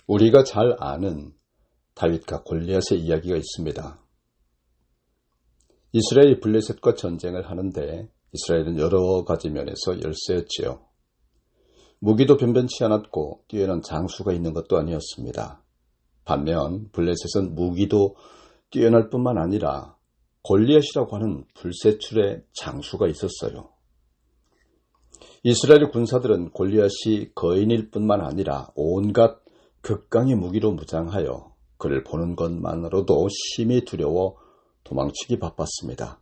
우리가 잘 아는 다윗과 골리앗의 이야기가 있습니다. 이스라엘이 블레셋과 전쟁을 하는데 이스라엘은 여러 가지 면에서 열세였지요. 무기도 변변치 않았고 뛰어난 장수가 있는 것도 아니었습니다. 반면 블레셋은 무기도 뛰어날 뿐만 아니라 골리앗이라고 하는 불세출의 장수가 있었어요. 이스라엘 군사들은 골리앗이 거인일 뿐만 아니라 온갖 극강의 무기로 무장하여 그를 보는 것만으로도 심히 두려워 도망치기 바빴습니다.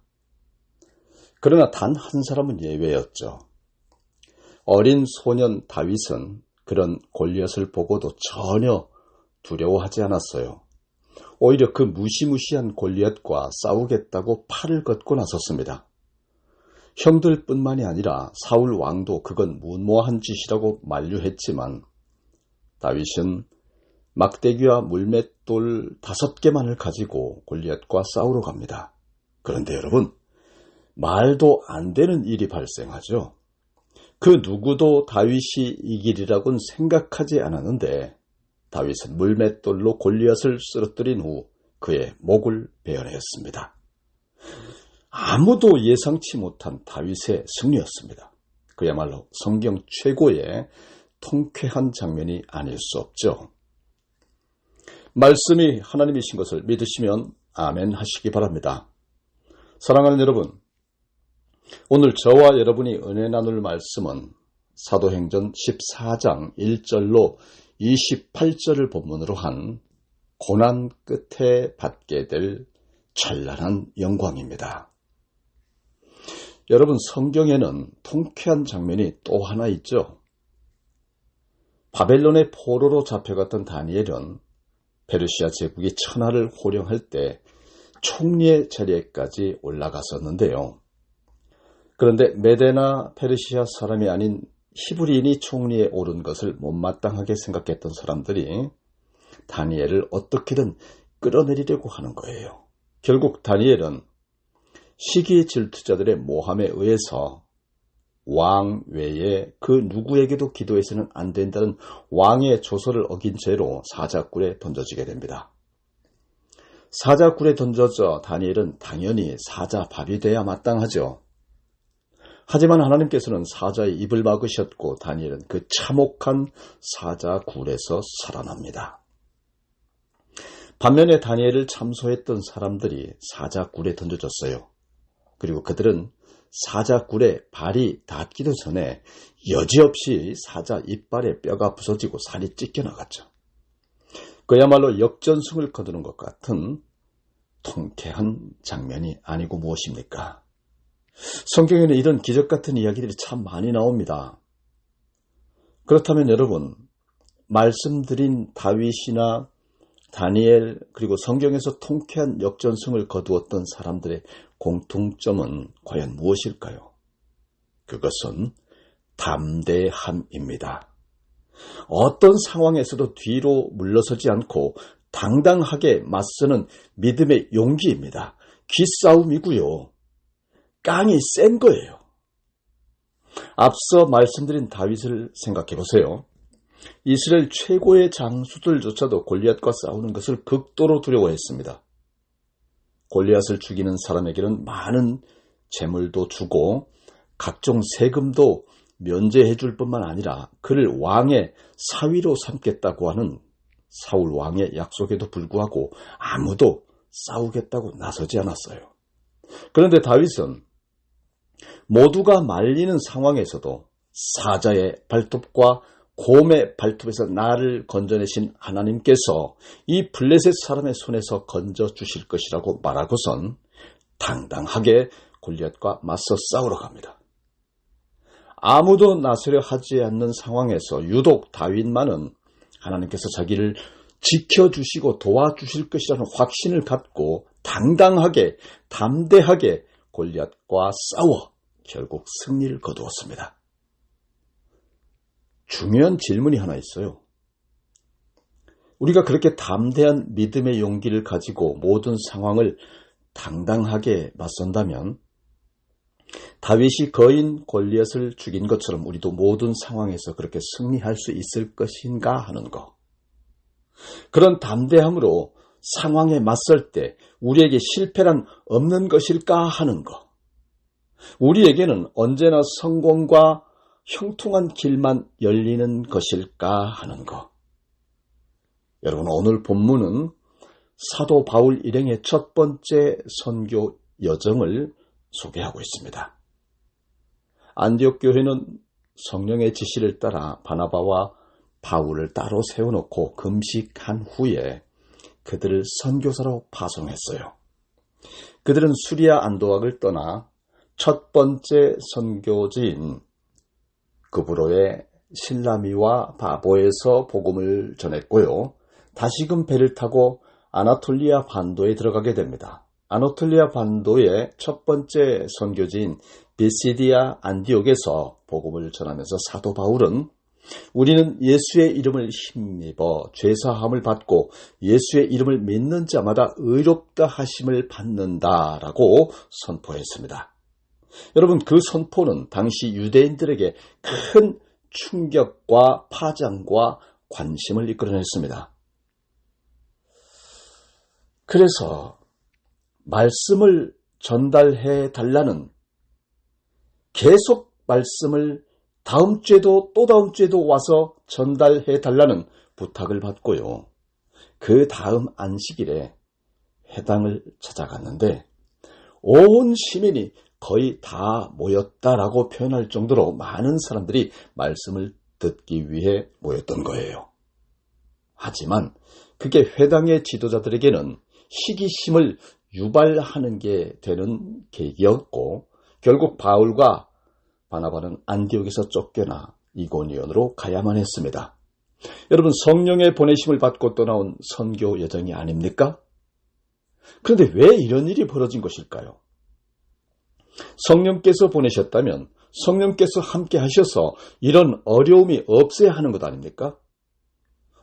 그러나 단 한 사람은 예외였죠. 어린 소년 다윗은 그런 골리앗을 보고도 전혀 두려워하지 않았어요. 오히려 그 무시무시한 골리앗과 싸우겠다고 팔을 걷고 나섰습니다. 형들뿐만이 아니라 사울 왕도 그건 무모한 짓이라고 만류했지만 다윗은 막대기와 물맷돌 5개만을 가지고 골리앗과 싸우러 갑니다. 그런데 여러분, 말도 안 되는 일이 발생하죠. 그 누구도 다윗이 이기리라고는 생각하지 않았는데 다윗은 물맷돌로 골리앗을 쓰러뜨린 후 그의 목을 베어냈습니다. 아무도 예상치 못한 다윗의 승리였습니다. 그야말로 성경 최고의 통쾌한 장면이 아닐 수 없죠. 말씀이 하나님이신 것을 믿으시면 아멘 하시기 바랍니다. 사랑하는 여러분, 오늘 저와 여러분이 은혜 나눌 말씀은 사도행전 14장 1절로 28절을 본문으로 한 고난 끝에 받게 될 찬란한 영광입니다. 여러분, 성경에는 통쾌한 장면이 또 하나 있죠. 바벨론의 포로로 잡혀갔던 다니엘은 페르시아 제국이 천하를 호령할 때 총리의 자리에까지 올라갔었는데요. 그런데 메데나 페르시아 사람이 아닌 히브리인이 총리에 오른 것을 못마땅하게 생각했던 사람들이 다니엘을 어떻게든 끌어내리려고 하는 거예요. 결국 다니엘은 시기 질투자들의 모함에 의해서 왕 외에 그 누구에게도 기도해서는 안 된다는 왕의 조서를 어긴 죄로 사자굴에 던져지게 됩니다. 사자굴에 던져져 다니엘은 당연히 사자밥이 돼야 마땅하죠. 하지만 하나님께서는 사자의 입을 막으셨고 다니엘은 그 참혹한 사자굴에서 살아납니다. 반면에 다니엘을 참소했던 사람들이 사자굴에 던져졌어요. 그리고 그들은 사자굴에 발이 닿기도 전에 여지없이 사자 이빨에 뼈가 부서지고 살이 찢겨나갔죠. 그야말로 역전승을 거두는 것 같은 통쾌한 장면이 아니고 무엇입니까? 성경에는 이런 기적 같은 이야기들이 참 많이 나옵니다. 그렇다면 여러분, 말씀드린 다윗이나 다니엘 그리고 성경에서 통쾌한 역전승을 거두었던 사람들의 공통점은 과연 무엇일까요? 그것은 담대함입니다. 어떤 상황에서도 뒤로 물러서지 않고 당당하게 맞서는 믿음의 용기입니다. 기싸움이고요. 깡이 센 거예요. 앞서 말씀드린 다윗을 생각해 보세요. 이스라엘 최고의 장수들조차도 골리앗과 싸우는 것을 극도로 두려워했습니다. 골리앗을 죽이는 사람에게는 많은 재물도 주고 각종 세금도 면제해 줄 뿐만 아니라 그를 왕의 사위로 삼겠다고 하는 사울 왕의 약속에도 불구하고 아무도 싸우겠다고 나서지 않았어요. 그런데 다윗은 모두가 말리는 상황에서도 사자의 발톱과 곰의 발톱에서 나를 건져내신 하나님께서 이 블레셋 사람의 손에서 건져주실 것이라고 말하고선 당당하게 골리앗과 맞서 싸우러 갑니다. 아무도 나서려 하지 않는 상황에서 유독 다윗만은 하나님께서 자기를 지켜주시고 도와주실 것이라는 확신을 갖고 당당하게 담대하게 골리앗과 싸워 결국 승리를 거두었습니다. 중요한 질문이 하나 있어요. 우리가 그렇게 담대한 믿음의 용기를 가지고 모든 상황을 당당하게 맞선다면 다윗이 거인 골리앗을 죽인 것처럼 우리도 모든 상황에서 그렇게 승리할 수 있을 것인가 하는 것. 그런 담대함으로 상황에 맞설 때 우리에게 실패란 없는 것일까 하는 것. 우리에게는 언제나 성공과 형통한 길만 열리는 것일까 하는 것. 여러분, 오늘 본문은 사도 바울 일행의 첫 번째 선교 여정을 소개하고 있습니다. 안디옥 교회는 성령의 지시를 따라 바나바와 바울을 따로 세워놓고 금식한 후에 그들을 선교사로 파송했어요. 그들은 수리아 안도학을 떠나 첫 번째 선교지인 그브로의 실라미와 바보에서 복음을 전했고요. 다시금 배를 타고 아나톨리아 반도에 들어가게 됩니다. 아나톨리아 반도의 첫 번째 선교지인 비시디아 안디옥에서 복음을 전하면서 사도 바울은 우리는 예수의 이름을 힘입어 죄사함을 받고 예수의 이름을 믿는 자마다 의롭다 하심을 받는다라고 선포했습니다. 여러분, 그 선포는 당시 유대인들에게 큰 충격과 파장과 관심을 이끌어냈습니다. 그래서 말씀을 전달해 달라는, 계속 말씀을 다음 주에도 또 다음 주에도 와서 전달해 달라는 부탁을 받고요. 그 다음 안식일에 회당을 찾아갔는데 온 시민이 거의 다 모였다라고 표현할 정도로 많은 사람들이 말씀을 듣기 위해 모였던 거예요. 하지만 그게 회당의 지도자들에게는 시기심을 유발하는 게 되는 계기였고, 결국 바울과 바나바는 안디옥에서 쫓겨나 이고니온으로 가야만 했습니다. 여러분, 성령의 보내심을 받고 떠나온 선교 여정이 아닙니까? 그런데 왜 이런 일이 벌어진 것일까요? 성령께서 보내셨다면 성령께서 함께 하셔서 이런 어려움이 없어야 하는 것 아닙니까?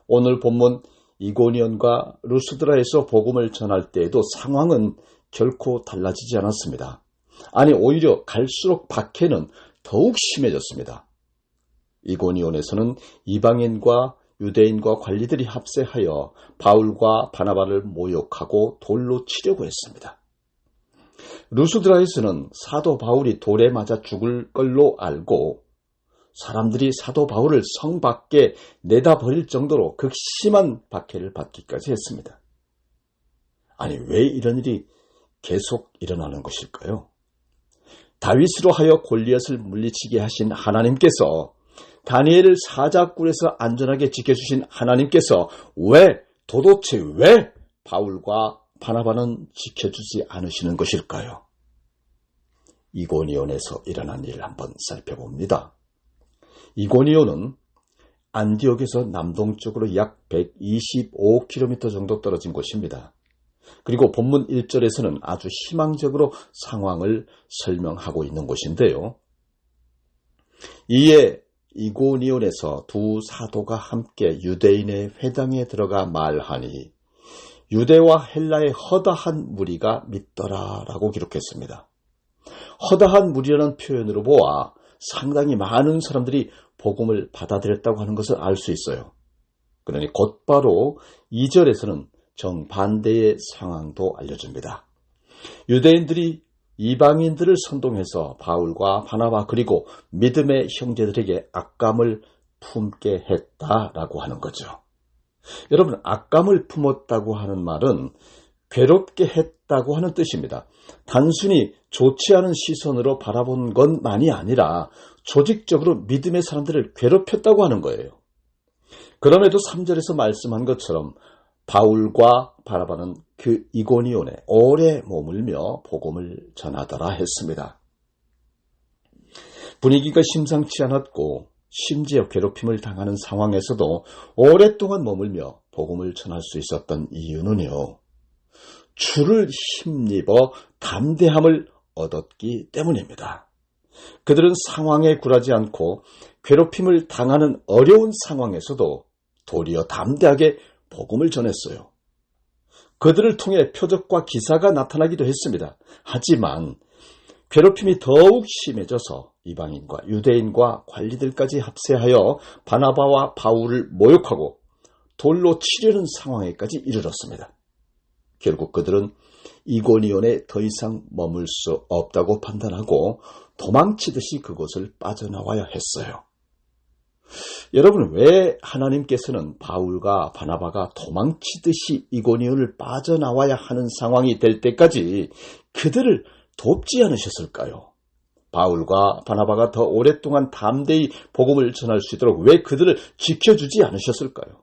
오늘 본문 이고니온과 루스드라에서 복음을 전할 때에도 상황은 결코 달라지지 않았습니다. 아니, 오히려 갈수록 박해는 더욱 심해졌습니다. 이고니온에서는 이방인과 유대인과 관리들이 합세하여 바울과 바나바를 모욕하고 돌로 치려고 했습니다. 루스드라에서는 사도 바울이 돌에 맞아 죽을 걸로 알고 사람들이 사도 바울을 성 밖에 내다 버릴 정도로 극심한 박해를 받기까지 했습니다. 아니, 왜 이런 일이 계속 일어나는 것일까요? 다윗으로 하여 골리앗을 물리치게 하신 하나님께서, 다니엘을 사자굴에서 안전하게 지켜주신 하나님께서 도대체 왜 바울과 바나바는 지켜주지 않으시는 것일까요? 이고니온에서 일어난 일을 한번 살펴봅니다. 이고니온은 안디옥에서 남동쪽으로 약 125km 정도 떨어진 곳입니다. 그리고 본문 1절에서는 아주 희망적으로 상황을 설명하고 있는 곳인데요. 이에 이고니온에서 두 사도가 함께 유대인의 회당에 들어가 말하니 유대와 헬라의 허다한 무리가 믿더라라고 기록했습니다. 허다한 무리라는 표현으로 보아 상당히 많은 사람들이 복음을 받아들였다고 하는 것을 알 수 있어요. 그러니 곧바로 2절에서는 정반대의 상황도 알려줍니다. 유대인들이 이방인들을 선동해서 바울과 바나바 그리고 믿음의 형제들에게 악감을 품게 했다라고 하는 거죠. 여러분, 악감을 품었다고 하는 말은 괴롭게 했다고 하는 뜻입니다. 단순히 좋지 않은 시선으로 바라본 것만이 아니라 조직적으로 믿음의 사람들을 괴롭혔다고 하는 거예요. 그럼에도 3절에서 말씀한 것처럼 바울과 바나바는 그 이고니온에 오래 머물며 복음을 전하더라 했습니다. 분위기가 심상치 않았고 심지어 괴롭힘을 당하는 상황에서도 오랫동안 머물며 복음을 전할 수 있었던 이유는요, 주를 힘입어 담대함을 얻었기 때문입니다. 그들은 상황에 굴하지 않고 괴롭힘을 당하는 어려운 상황에서도 도리어 담대하게 복음을 전했어요. 그들을 통해 표적과 기사가 나타나기도 했습니다. 하지만 괴롭힘이 더욱 심해져서 이방인과 유대인과 관리들까지 합세하여 바나바와 바울을 모욕하고 돌로 치려는 상황에까지 이르렀습니다. 결국 그들은 이고니온에 더 이상 머물 수 없다고 판단하고 도망치듯이 그곳을 빠져나와야 했어요. 여러분, 왜 하나님께서는 바울과 바나바가 도망치듯이 이고니온을 빠져나와야 하는 상황이 될 때까지 그들을 돕지 않으셨을까요? 바울과 바나바가 더 오랫동안 담대히 복음을 전할 수 있도록 왜 그들을 지켜주지 않으셨을까요?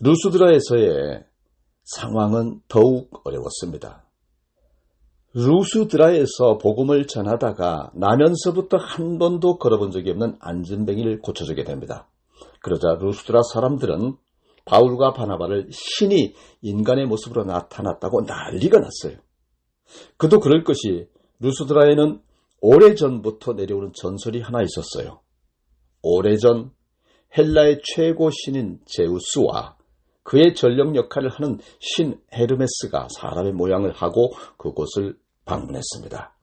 루스드라에서의 상황은 더욱 어려웠습니다. 루스드라에서 복음을 전하다가 나면서부터 한 번도 걸어본 적이 없는 안진뱅이를 고쳐주게 됩니다. 그러자 루스드라 사람들은 바울과 바나바를 신이 인간의 모습으로 나타났다고 난리가 났어요. 그도 그럴 것이 루스드라에는 오래전부터 내려오는 전설이 하나 있었어요. 오래전 헬라의 최고 신인 제우스와 그의 전령 역할을 하는 신 헤르메스가 사람의 모양을 하고 그곳을 방문했습니다.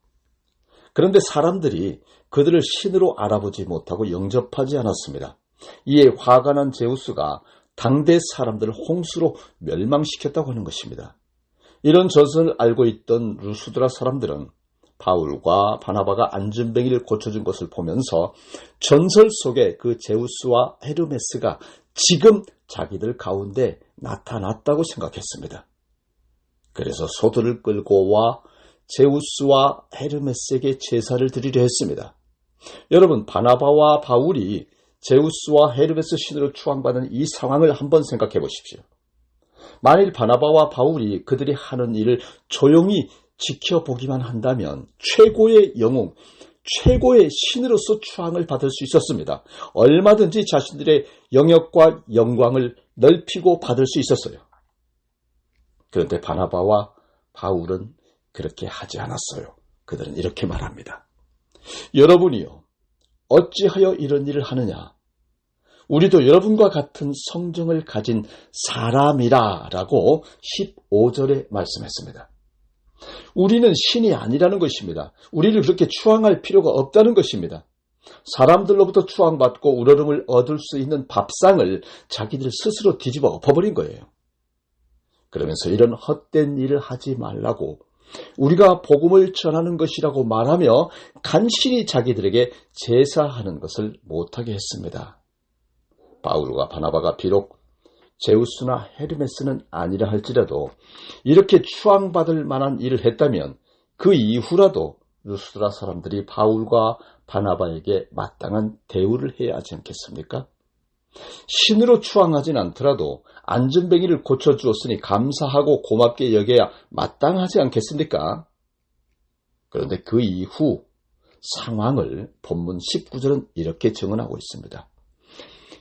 그런데 사람들이 그들을 신으로 알아보지 못하고 영접하지 않았습니다. 이에 화가 난 제우스가 당대 사람들을 홍수로 멸망시켰다고 하는 것입니다. 이런 전설을 알고 있던 루스드라 사람들은 바울과 바나바가 안진뱅이를 고쳐준 것을 보면서 전설 속의 그 제우스와 헤르메스가 지금 자기들 가운데 나타났다고 생각했습니다. 그래서 소들을 끌고 와 제우스와 헤르메스에게 제사를 드리려 했습니다. 여러분, 바나바와 바울이 제우스와 헤르메스 신으로 추앙받는 이 상황을 한번 생각해 보십시오. 만일 바나바와 바울이 그들이 하는 일을 조용히 지켜보기만 한다면 최고의 영웅, 최고의 신으로서 추앙을 받을 수 있었습니다. 얼마든지 자신들의 영역과 영광을 넓히고 받을 수 있었어요. 그런데 바나바와 바울은 그렇게 하지 않았어요. 그들은 이렇게 말합니다. 여러분이요, 어찌하여 이런 일을 하느냐? 우리도 여러분과 같은 성정을 가진 사람이라 라고 15절에 말씀했습니다. 우리는 신이 아니라는 것입니다. 우리를 그렇게 추앙할 필요가 없다는 것입니다. 사람들로부터 추앙받고 우러름을 얻을 수 있는 밥상을 자기들 스스로 뒤집어 엎어버린 거예요. 그러면서 이런 헛된 일을 하지 말라고, 우리가 복음을 전하는 것이라고 말하며 간신히 자기들에게 제사하는 것을 못하게 했습니다. 바울과 바나바가 비록 제우스나 헤르메스는 아니라 할지라도 이렇게 추앙받을 만한 일을 했다면 그 이후라도 루스드라 사람들이 바울과 바나바에게 마땅한 대우를 해야 하지 않겠습니까? 신으로 추앙하진 않더라도 안진뱅이를 고쳐주었으니 감사하고 고맙게 여겨야 마땅하지 않겠습니까? 그런데 그 이후 상황을 본문 19절은 이렇게 증언하고 있습니다.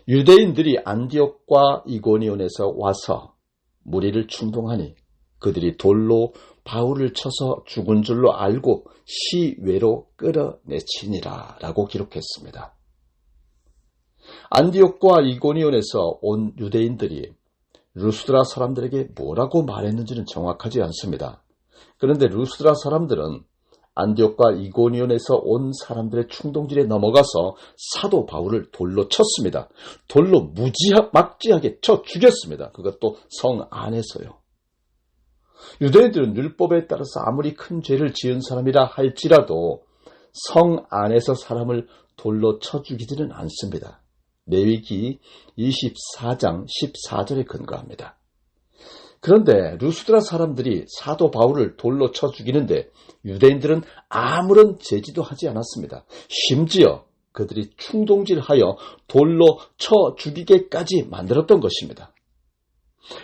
유대인들이 안디옥과 이고니온에서 와서 무리를 충동하니 그들이 돌로 바울을 쳐서 죽은 줄로 알고 시외로 끌어내치니라 라고 기록했습니다. 안디옥과 이고니온에서 온 유대인들이 루스드라 사람들에게 뭐라고 말했는지는 정확하지 않습니다. 그런데 루스드라 사람들은 안디옥과 이고니온에서 온 사람들의 충동질에 넘어가서 사도 바울을 돌로 쳤습니다. 돌로 막지하게 쳐 죽였습니다. 그것도 성 안에서요. 유대인들은 율법에 따라서 아무리 큰 죄를 지은 사람이라 할지라도 성 안에서 사람을 돌로 쳐 죽이지는 않습니다. 레위기 24장 14절에 근거합니다. 그런데 루스드라 사람들이 사도 바울을 돌로 쳐 죽이는데 유대인들은 아무런 제지도 하지 않았습니다. 심지어 그들이 충동질하여 돌로 쳐 죽이게까지 만들었던 것입니다.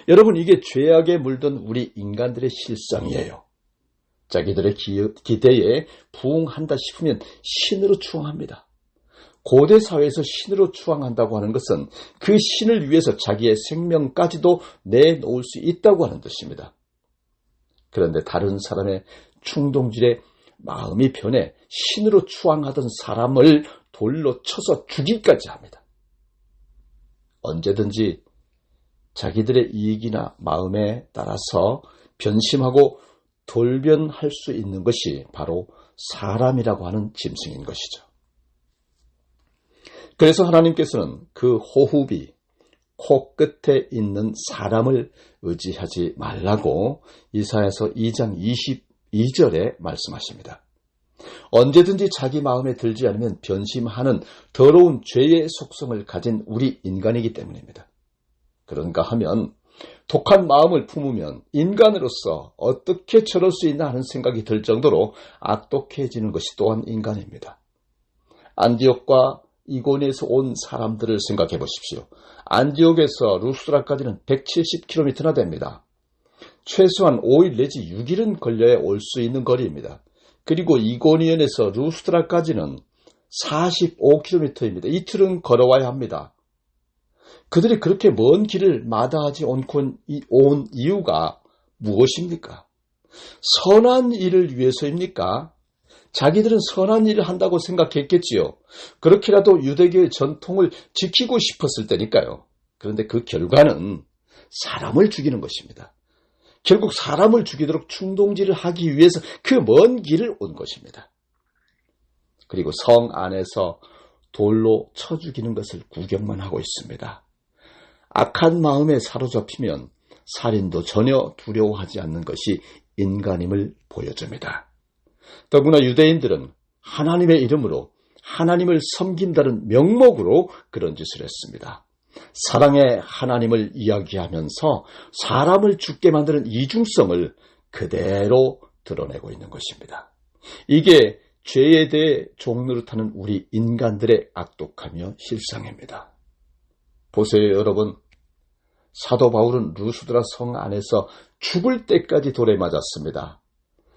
여러분, 이게 죄악에 물든 우리 인간들의 실상이에요. 자기들의 기대에 부응한다 싶으면 신으로 추앙합니다. 고대 사회에서 신으로 추앙한다고 하는 것은 그 신을 위해서 자기의 생명까지도 내놓을 수 있다고 하는 뜻입니다. 그런데 다른 사람의 충동질에 마음이 변해 신으로 추앙하던 사람을 돌로 쳐서 죽이기까지 합니다. 언제든지 자기들의 이익이나 마음에 따라서 변심하고 돌변할 수 있는 것이 바로 사람이라고 하는 짐승인 것이죠. 그래서 하나님께서는 그 호흡이 코끝에 있는 사람을 의지하지 말라고 이사야서 2장 22절에 말씀하십니다. 언제든지 자기 마음에 들지 않으면 변심하는 더러운 죄의 속성을 가진 우리 인간이기 때문입니다. 그런가 하면 독한 마음을 품으면 인간으로서 어떻게 저럴 수 있나 하는 생각이 들 정도로 악독해지는 것이 또한 인간입니다. 안디옥과 이고니에서 온 사람들을 생각해 보십시오. 안디옥에서 루스드라까지는 170km나 됩니다. 최소한 5일 내지 6일은 걸려야 올 수 있는 거리입니다. 그리고 이고니온에서 루스드라까지는 45km입니다. 이틀은 걸어와야 합니다. 그들이 그렇게 먼 길을 마다하지 않고 온 이유가 무엇입니까? 선한 일을 위해서입니까? 자기들은 선한 일을 한다고 생각했겠지요. 그렇게라도 유대교의 전통을 지키고 싶었을 때니까요. 그런데 그 결과는 사람을 죽이는 것입니다. 결국 사람을 죽이도록 충동질을 하기 위해서 그 먼 길을 온 것입니다. 그리고 성 안에서 돌로 쳐 죽이는 것을 구경만 하고 있습니다. 악한 마음에 사로잡히면 살인도 전혀 두려워하지 않는 것이 인간임을 보여줍니다. 더구나 유대인들은 하나님의 이름으로 하나님을 섬긴다는 명목으로 그런 짓을 했습니다. 사랑의 하나님을 이야기하면서 사람을 죽게 만드는 이중성을 그대로 드러내고 있는 것입니다. 이게 죄에 대해 종노릇하는 우리 인간들의 악독하며 실상입니다. 보세요, 여러분. 사도 바울은 루스드라 성 안에서 죽을 때까지 돌에 맞았습니다.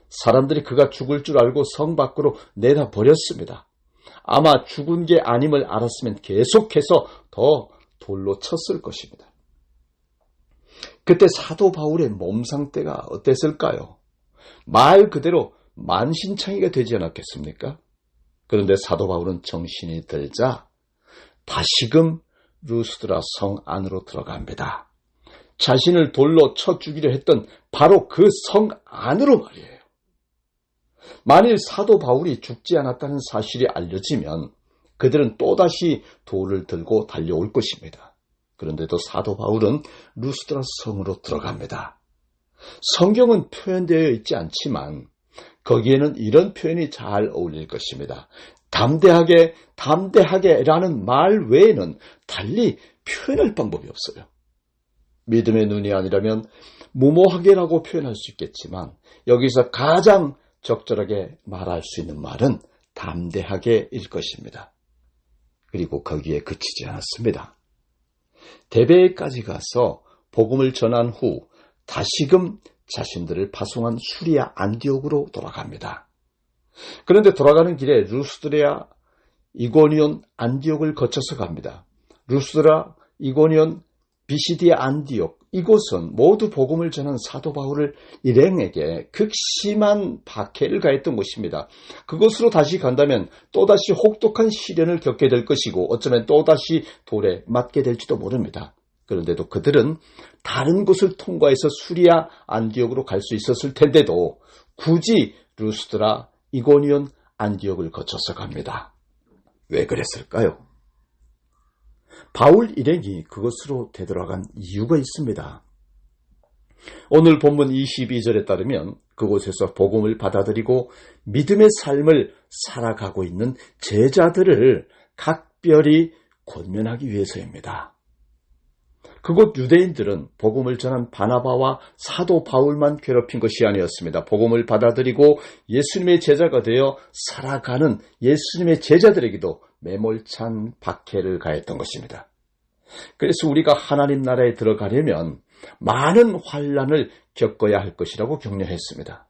사람들이 그가 죽을 줄 알고 성 밖으로 내다버렸습니다. 아마 죽은 게 아님을 알았으면 계속해서 더 돌로 쳤을 것입니다. 그때 사도 바울의 몸 상태가 어땠을까요? 말 그대로 만신창이가 되지 않았겠습니까? 그런데 사도 바울은 정신이 들자 다시금 루스드라 성 안으로 들어갑니다. 자신을 돌로 쳐 죽이려 했던 바로 그 성 안으로 말이에요. 만일 사도 바울이 죽지 않았다는 사실이 알려지면 그들은 또다시 돌을 들고 달려올 것입니다. 그런데도 사도 바울은 루스드라 성으로 들어갑니다. 성경은 표현되어 있지 않지만 거기에는 이런 표현이 잘 어울릴 것입니다. 담대하게라는 말 외에는 달리 표현할 방법이 없어요. 믿음의 눈이 아니라면 무모하게라고 표현할 수 있겠지만 여기서 가장 적절하게 말할 수 있는 말은 담대하게일 것입니다. 그리고 거기에 그치지 않았습니다. 데베에까지 가서 복음을 전한 후 다시금 자신들을 파송한 수리아 안디옥으로 돌아갑니다. 그런데 돌아가는 길에 루스드라, 이고니온, 안디옥을 거쳐서 갑니다. 루스드라, 이고니온, 비시디아, 안디옥, 이곳은 모두 복음을 전한 사도 바울을 일행에게 극심한 박해를 가했던 곳입니다. 그곳으로 다시 간다면 또다시 혹독한 시련을 겪게 될 것이고 어쩌면 또다시 돌에 맞게 될지도 모릅니다. 그런데도 그들은 다른 곳을 통과해서 수리아 안디옥으로 갈 수 있었을 텐데도 굳이 루스드라, 이고니온, 안디옥을 거쳐서 갑니다. 왜 그랬을까요? 바울 일행이 그것으로 되돌아간 이유가 있습니다. 오늘 본문 22절에 따르면 그곳에서 복음을 받아들이고 믿음의 삶을 살아가고 있는 제자들을 각별히 권면하기 위해서입니다. 그곳 유대인들은 복음을 전한 바나바와 사도 바울만 괴롭힌 것이 아니었습니다. 복음을 받아들이고 예수님의 제자가 되어 살아가는 예수님의 제자들에게도 매몰찬 박해를 가했던 것입니다. 그래서 우리가 하나님 나라에 들어가려면 많은 환난을 겪어야 할 것이라고 격려했습니다.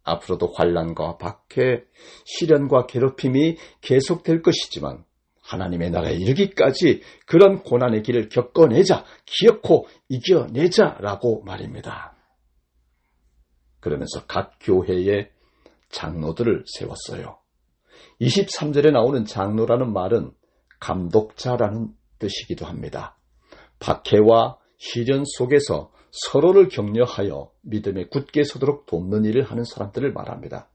앞으로도 환난과 박해, 시련과 괴롭힘이 계속될 것이지만 하나님의 나라에 이르기까지 그런 고난의 길을 겪어내자, 기어코 이겨내자라고 말입니다. 그러면서 각 교회에 장로들을 세웠어요. 23절에 나오는 장로라는 말은 감독자라는 뜻이기도 합니다. 박해와 시련 속에서 서로를 격려하여 믿음에 굳게 서도록 돕는 일을 하는 사람들을 말합니다.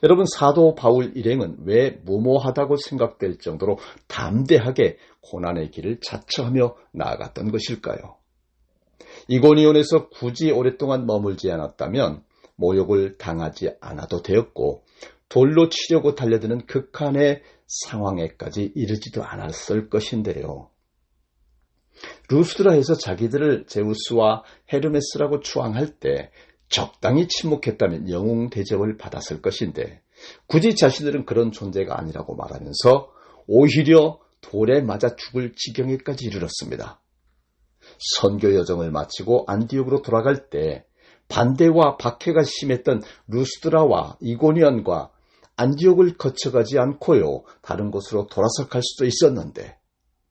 여러분, 사도 바울 일행은 왜 무모하다고 생각될 정도로 담대하게 고난의 길을 자처하며 나아갔던 것일까요? 이고니온에서 굳이 오랫동안 머물지 않았다면 모욕을 당하지 않아도 되었고 돌로 치려고 달려드는 극한의 상황에까지 이르지도 않았을 것인데요. 루스드라에서 자기들을 제우스와 헤르메스라고 추앙할 때 적당히 침묵했다면 영웅 대접을 받았을 것인데 굳이 자신들은 그런 존재가 아니라고 말하면서 오히려 돌에 맞아 죽을 지경에까지 이르렀습니다. 선교 여정을 마치고 안디옥으로 돌아갈 때 반대와 박해가 심했던 루스드라와 이고니온과 안디옥을 거쳐가지 않고요 다른 곳으로 돌아서 갈 수도 있었는데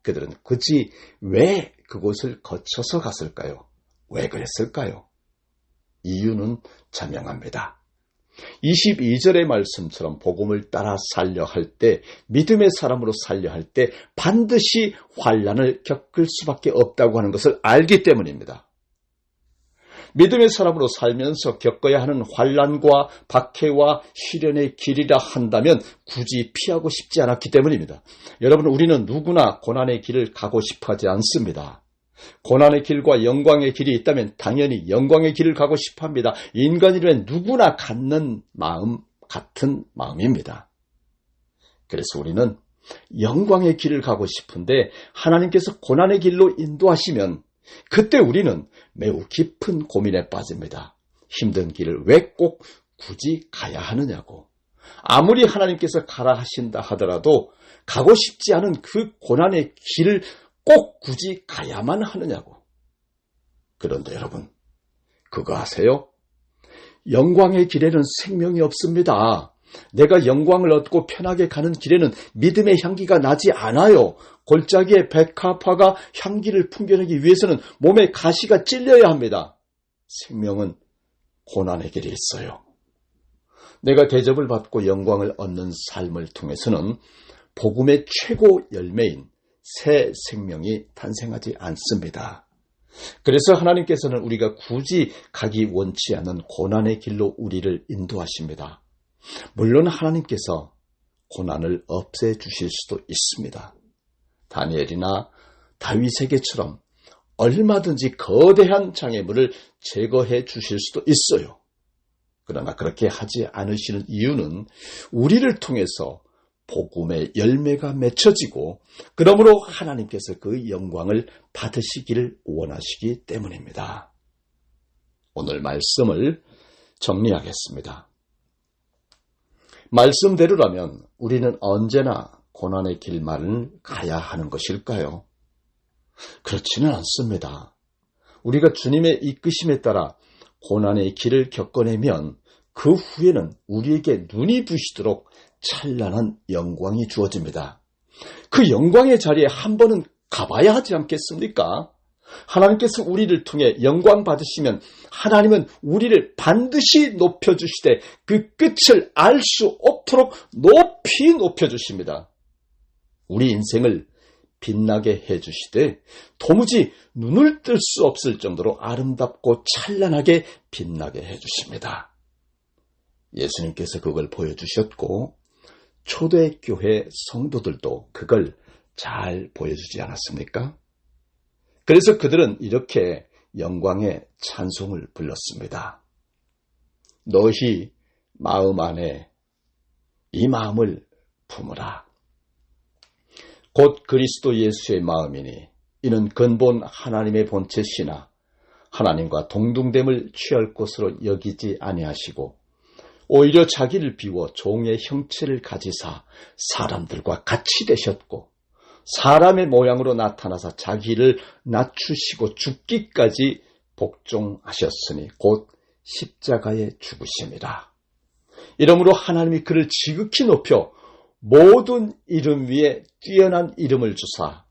그들은 굳이 왜 그곳을 거쳐서 갔을까요? 왜 그랬을까요? 이유는 자명합니다. 22절의 말씀처럼 복음을 따라 살려 할 때, 믿음의 사람으로 살려 할 때 반드시 환난을 겪을 수밖에 없다고 하는 것을 알기 때문입니다. 믿음의 사람으로 살면서 겪어야 하는 환난과 박해와 시련의 길이라 한다면 굳이 피하고 싶지 않았기 때문입니다. 여러분, 우리는 누구나 고난의 길을 가고 싶어 하지 않습니다. 고난의 길과 영광의 길이 있다면 당연히 영광의 길을 가고 싶어 합니다. 인간이라면 누구나 갖는 마음 같은 마음입니다. 그래서 우리는 영광의 길을 가고 싶은데 하나님께서 고난의 길로 인도하시면 그때 우리는 매우 깊은 고민에 빠집니다. 힘든 길을 왜 꼭 굳이 가야 하느냐고. 아무리 하나님께서 가라 하신다 하더라도 가고 싶지 않은 그 고난의 길을 꼭 굳이 가야만 하느냐고. 그런데 여러분, 그거 아세요? 영광의 길에는 생명이 없습니다. 내가 영광을 얻고 편하게 가는 길에는 믿음의 향기가 나지 않아요. 골짜기에 백합화가 향기를 풍겨내기 위해서는 몸에 가시가 찔려야 합니다. 생명은 고난의 길이 있어요. 내가 대접을 받고 영광을 얻는 삶을 통해서는 복음의 최고 열매인 새 생명이 탄생하지 않습니다. 그래서 하나님께서는 우리가 굳이 가기 원치 않는 고난의 길로 우리를 인도하십니다. 물론 하나님께서 고난을 없애주실 수도 있습니다. 다니엘이나 다윗에게처럼 얼마든지 거대한 장애물을 제거해 주실 수도 있어요. 그러나 그렇게 하지 않으시는 이유는 우리를 통해서 복음의 열매가 맺혀지고 그러므로 하나님께서 그 영광을 받으시기를 원하시기 때문입니다. 오늘 말씀을 정리하겠습니다. 말씀대로라면 우리는 언제나 고난의 길만을 가야 하는 것일까요? 그렇지는 않습니다. 우리가 주님의 이끄심에 따라 고난의 길을 겪어내면 그 후에는 우리에게 눈이 부시도록 찬란한 영광이 주어집니다. 그 영광의 자리에 한 번은 가봐야 하지 않겠습니까? 하나님께서 우리를 통해 영광 받으시면 하나님은 우리를 반드시 높여주시되 그 끝을 알 수 없도록 높이 높여주십니다. 우리 인생을 빛나게 해주시되 도무지 눈을 뜰 수 없을 정도로 아름답고 찬란하게 빛나게 해주십니다. 예수님께서 그걸 보여주셨고 초대교회 성도들도 그걸 잘 보여주지 않았습니까? 그래서 그들은 이렇게 영광의 찬송을 불렀습니다. 너희 마음 안에 이 마음을 품으라. 곧 그리스도 예수의 마음이니 이는 근본 하나님의 본체시나 하나님과 동등됨을 취할 것으로 여기지 아니하시고 오히려 자기를 비워 종의 형체를 가지사 사람들과 같이 되셨고 사람의 모양으로 나타나사 자기를 낮추시고 죽기까지 복종하셨으니 곧 십자가에 죽으심이라. 이러므로 하나님이 그를 지극히 높여 모든 이름 위에 뛰어난 이름을 주사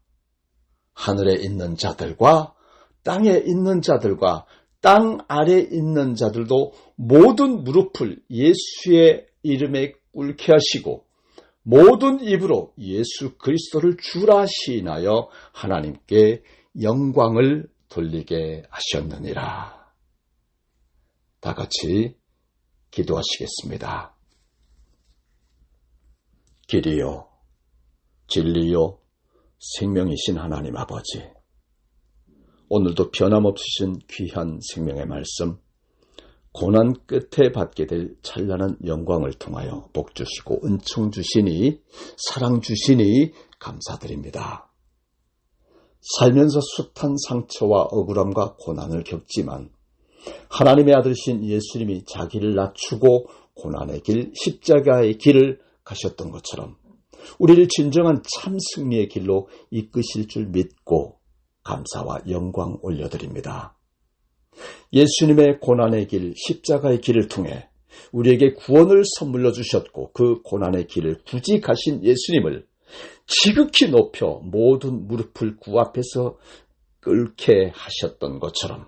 하늘에 있는 자들과 땅에 있는 자들과 땅 아래에 있는 자들도 모든 무릎을 예수의 이름에 꿇게 하시고 모든 입으로 예수 그리스도를 주라 시인하여 하나님께 영광을 돌리게 하셨느니라. 다 같이 기도하시겠습니다. 길이요 진리요 생명이신 하나님 아버지, 오늘도 변함없으신 귀한 생명의 말씀, 고난 끝에 받게 될 찬란한 영광을 통하여 복 주시고 은총 주시니, 사랑 주시니 감사드립니다. 살면서 숱한 상처와 억울함과 고난을 겪지만 하나님의 아들이신 예수님이 자기를 낮추고 고난의 길, 십자가의 길을 가셨던 것처럼 우리를 진정한 참 승리의 길로 이끄실 줄 믿고 감사와 영광 올려드립니다. 예수님의 고난의 길, 십자가의 길을 통해 우리에게 구원을 선물로 주셨고 그 고난의 길을 굳이 가신 예수님을 지극히 높여 모든 무릎을 구 앞에서 꿇게 하셨던 것처럼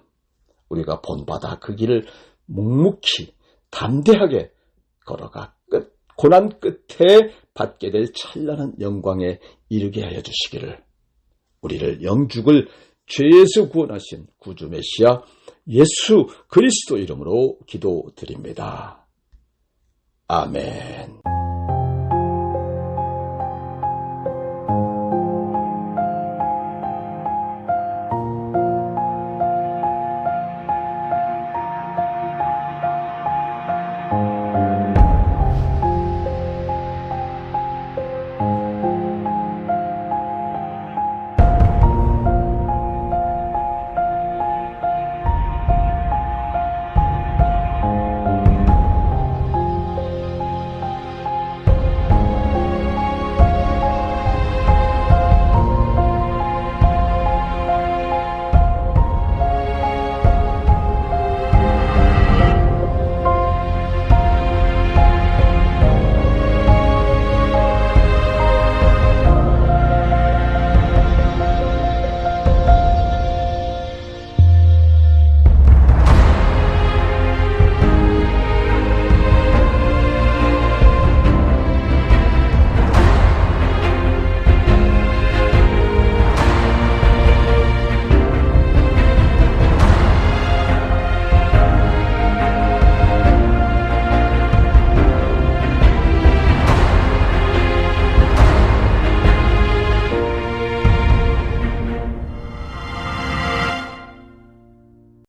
우리가 본받아 그 길을 묵묵히 담대하게 걸어가 고난 끝에 받게 될 찬란한 영광에 이르게 하여 주시기를, 우리를 영죽을 죄에서 구원하신 구주 메시아 예수 그리스도 이름으로 기도드립니다. 아멘.